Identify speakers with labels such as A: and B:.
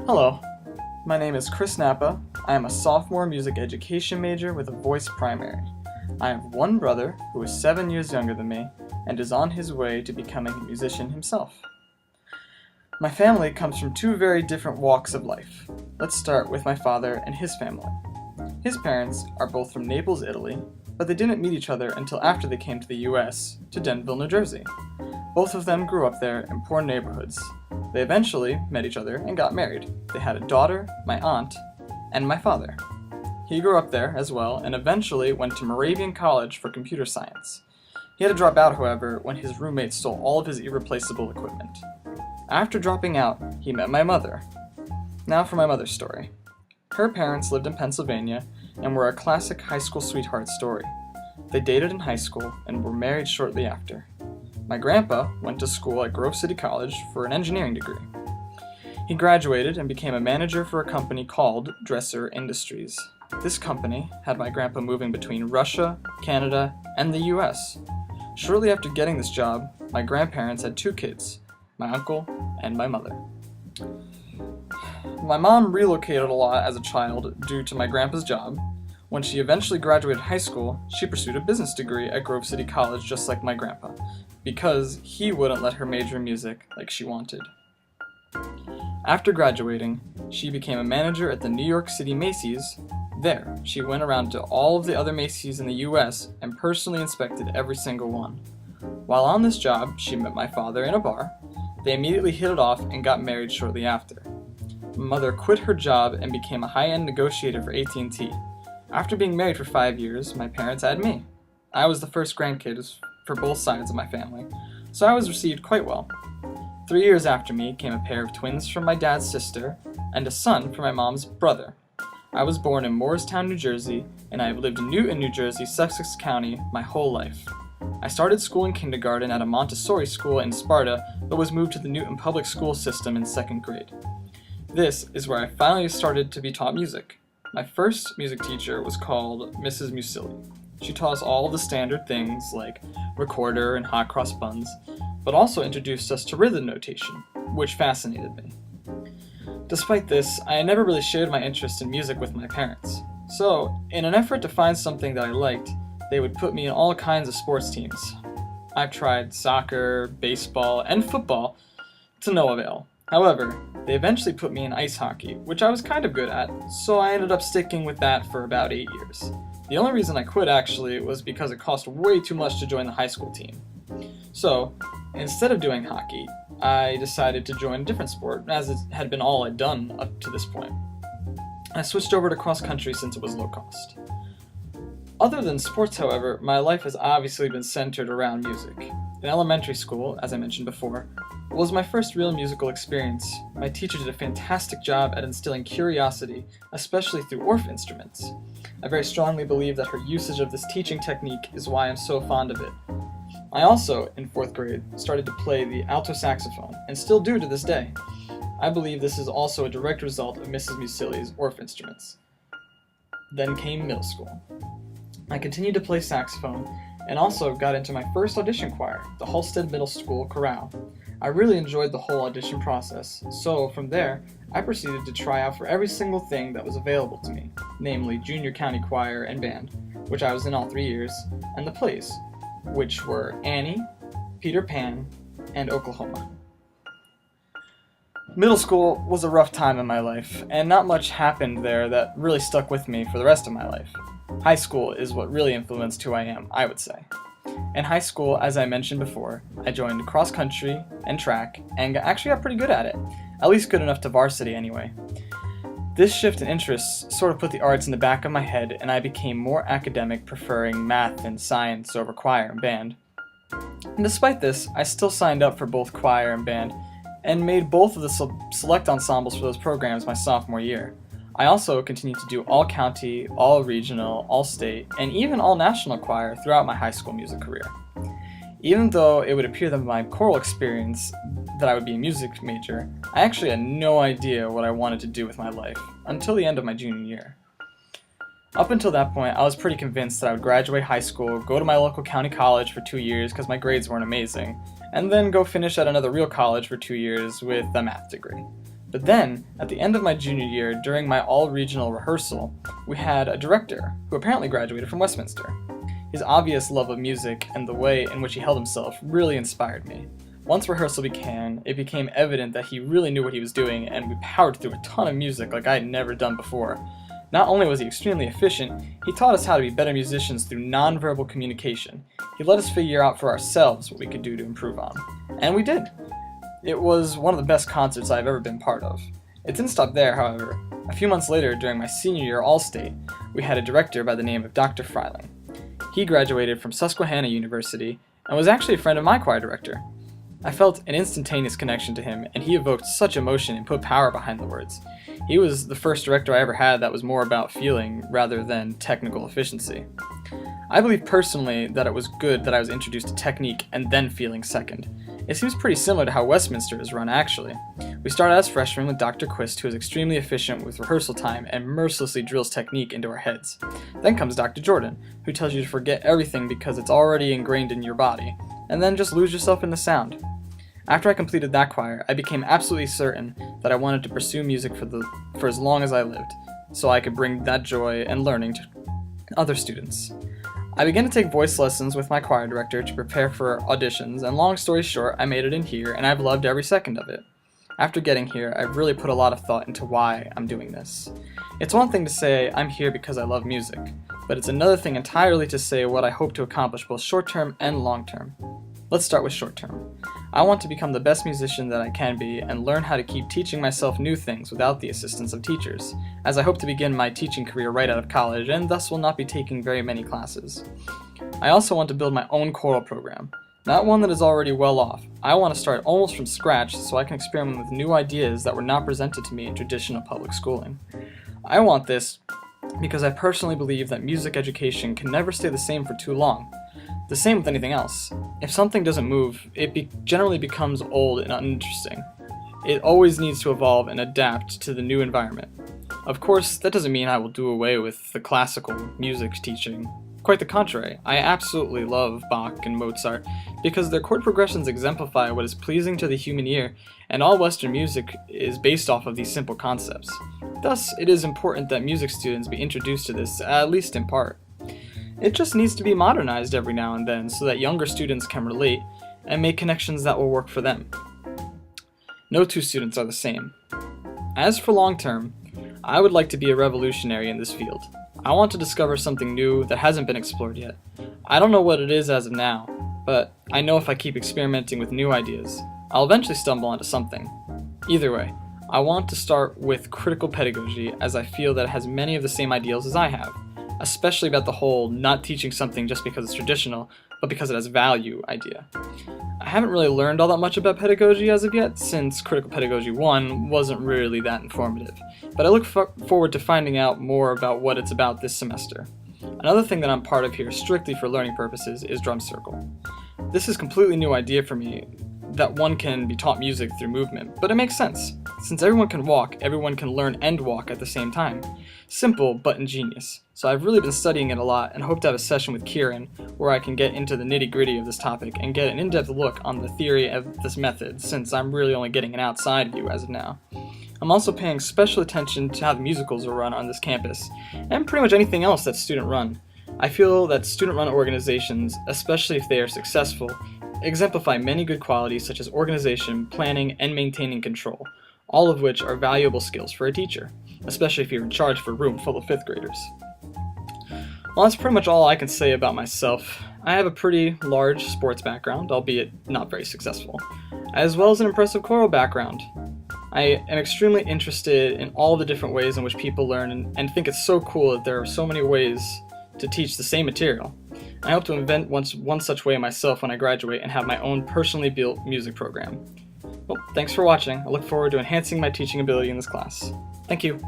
A: Hello, my name is Chris Napa. I am a sophomore music education major with a voice primary. I have one brother who is 7 years younger than me and is on his way to becoming a musician himself. My family comes from two very different walks of life. Let's start with my father and his family. His parents are both from Naples, Italy, but they didn't meet each other until after they came to the US, to Denville, New Jersey. Both of them grew up there in poor neighborhoods. They eventually met each other and got married. They had a daughter, my aunt, and my father. He grew up there as well and eventually went to Moravian College for computer science. He had to drop out, however, when his roommate stole all of his irreplaceable equipment. After dropping out, he met my mother. Now for my mother's story. Her parents lived in Pennsylvania and were a classic high school sweetheart story. They dated in high school and were married shortly after. My grandpa went to school at Grove City College for an engineering degree. He graduated and became a manager for a company called Dresser Industries. This company had my grandpa moving between Russia, Canada, and the US. Shortly after getting this job, my grandparents had two kids, my uncle and my mother. My mom relocated a lot as a child due to my grandpa's job. When she eventually graduated high school, she pursued a business degree at Grove City College just like my grandpa, because he wouldn't let her major in music like she wanted. After graduating, she became a manager at the New York City Macy's. There, she went around to all of the other Macy's in the US and personally inspected every single one. While on this job, she met my father in a bar. They immediately hit it off and got married shortly after. My mother quit her job and became a high-end negotiator for AT&T. After being married for 5 years, my parents had me. I was the first grandkid for both sides of my family, so I was received quite well. 3 years after me came a pair of twins from my dad's sister and a son from my mom's brother. I was born in Morristown, New Jersey, and I have lived in Newton, New Jersey, Sussex County my whole life. I started school in kindergarten at a Montessori school in Sparta, but was moved to the Newton public school system in 2nd grade. This is where I finally started to be taught music. My first music teacher was called Mrs. Musili. She taught us all the standard things like recorder and hot cross buns, but also introduced us to rhythm notation, which fascinated me. Despite this, I never really shared my interest in music with my parents. So, in an effort to find something that I liked, they would put me in all kinds of sports teams. I've tried soccer, baseball, and football to no avail. However, they eventually put me in ice hockey, which I was kind of good at, so I ended up sticking with that for about 8 years. The only reason I quit actually was because it cost way too much to join the high school team. So, instead of doing hockey, I decided to join a different sport, as it had been all I'd done up to this point. I switched over to cross country since it was low cost. Other than sports, however, my life has obviously been centered around music. In elementary school, as I mentioned before, was my first real musical experience. My teacher did a fantastic job at instilling curiosity, especially through Orff instruments. I very strongly believe that her usage of this teaching technique is why I'm so fond of it. I also, in 4th grade, started to play the alto saxophone, and still do to this day. I believe this is also a direct result of Mrs. Musili's Orff instruments. Then came middle school. I continued to play saxophone, and also got into my first audition choir, the Halstead Middle School Chorale. I really enjoyed the whole audition process, so from there, I proceeded to try out for every single thing that was available to me, namely junior county choir and band, which I was in all 3 years, and the plays, which were Annie, Peter Pan, and Oklahoma. Middle school was a rough time in my life, and not much happened there that really stuck with me for the rest of my life. High school is what really influenced who I am, I would say. In high school, as I mentioned before, I joined cross country and track, and actually got pretty good at it, at least good enough to varsity anyway. This shift in interests sort of put the arts in the back of my head, and I became more academic, preferring math and science over choir and band. And despite this, I still signed up for both choir and band, and made both of the select ensembles for those programs my sophomore year. I also continued to do all-county, all-regional, all-state, and even all-national choir throughout my high school music career. Even though it would appear that my choral experience that I would be a music major, I actually had no idea what I wanted to do with my life until the end of my junior year. Up until that point, I was pretty convinced that I would graduate high school, go to my local county college for 2 years because my grades weren't amazing, and then go finish at another real college for 2 years with a math degree. But then, at the end of my junior year, during my all-regional rehearsal, we had a director who apparently graduated from Westminster. His obvious love of music and the way in which he held himself really inspired me. Once rehearsal began, it became evident that he really knew what he was doing, and we powered through a ton of music like I had never done before. Not only was he extremely efficient, he taught us how to be better musicians through nonverbal communication. He let us figure out for ourselves what we could do to improve on. And we did. It was one of the best concerts I've ever been part of. It didn't stop there, however. A few months later, during my senior year All-State, we had a director by the name of Dr. Freiling. He graduated from Susquehanna University and was actually a friend of my choir director. I felt an instantaneous connection to him, and he evoked such emotion and put power behind the words. He was the first director I ever had that was more about feeling rather than technical efficiency. I believe personally that it was good that I was introduced to technique and then feeling second. It seems pretty similar to how Westminster is run, actually. We started as freshmen with Dr. Quist, who is extremely efficient with rehearsal time and mercilessly drills technique into our heads. Then comes Dr. Jordan, who tells you to forget everything because it's already ingrained in your body, and then just lose yourself in the sound. After I completed that choir, I became absolutely certain that I wanted to pursue music for as long as I lived, so I could bring that joy and learning to other students. I began to take voice lessons with my choir director to prepare for auditions, and long story short, I made it in here, and I've loved every second of it. After getting here, I've really put a lot of thought into why I'm doing this. It's one thing to say I'm here because I love music, but it's another thing entirely to say what I hope to accomplish both short-term and long-term. Let's start with short-term. I want to become the best musician that I can be and learn how to keep teaching myself new things without the assistance of teachers, as I hope to begin my teaching career right out of college and thus will not be taking very many classes. I also want to build my own choral program, not one that is already well off. I want to start almost from scratch so I can experiment with new ideas that were not presented to me in traditional public schooling. I want this because I personally believe that music education can never stay the same for too long. The same with anything else. If something doesn't move, it generally becomes old and uninteresting. It always needs to evolve and adapt to the new environment. Of course, that doesn't mean I will do away with the classical music teaching. Quite the contrary, I absolutely love Bach and Mozart because their chord progressions exemplify what is pleasing to the human ear, and all Western music is based off of these simple concepts. Thus, it is important that music students be introduced to this, at least in part. It just needs to be modernized every now and then so that younger students can relate and make connections that will work for them. No two students are the same. As for long term, I would like to be a revolutionary in this field. I want to discover something new that hasn't been explored yet. I don't know what it is as of now, but I know if I keep experimenting with new ideas, I'll eventually stumble onto something. Either way, I want to start with critical pedagogy as I feel that it has many of the same ideals as I have. Especially about the whole not teaching something just because it's traditional, but because it has value idea. I haven't really learned all that much about pedagogy as of yet, since Critical Pedagogy 1 wasn't really that informative, but I look forward to finding out more about what it's about this semester. Another thing that I'm part of here strictly for learning purposes is Drum Circle. This is a completely new idea for me, that one can be taught music through movement, but it makes sense. Since everyone can walk, everyone can learn and walk at the same time. Simple, but ingenious. So I've really been studying it a lot and hope to have a session with Kieran where I can get into the nitty-gritty of this topic and get an in-depth look on the theory of this method, since I'm really only getting an outside view as of now. I'm also paying special attention to how the musicals are run on this campus, and pretty much anything else that's student-run. I feel that student-run organizations, especially if they are successful, exemplify many good qualities such as organization, planning, and maintaining control, all of which are valuable skills for a teacher, especially if you're in charge of a room full of 5th graders. Well, that's pretty much all I can say about myself. I have a pretty large sports background, albeit not very successful, as well as an impressive choral background. I am extremely interested in all the different ways in which people learn and think it's so cool that there are so many ways to teach the same material. I hope to invent one such way myself when I graduate and have my own personally built music program. Well, thanks for watching. I look forward to enhancing my teaching ability in this class. Thank you.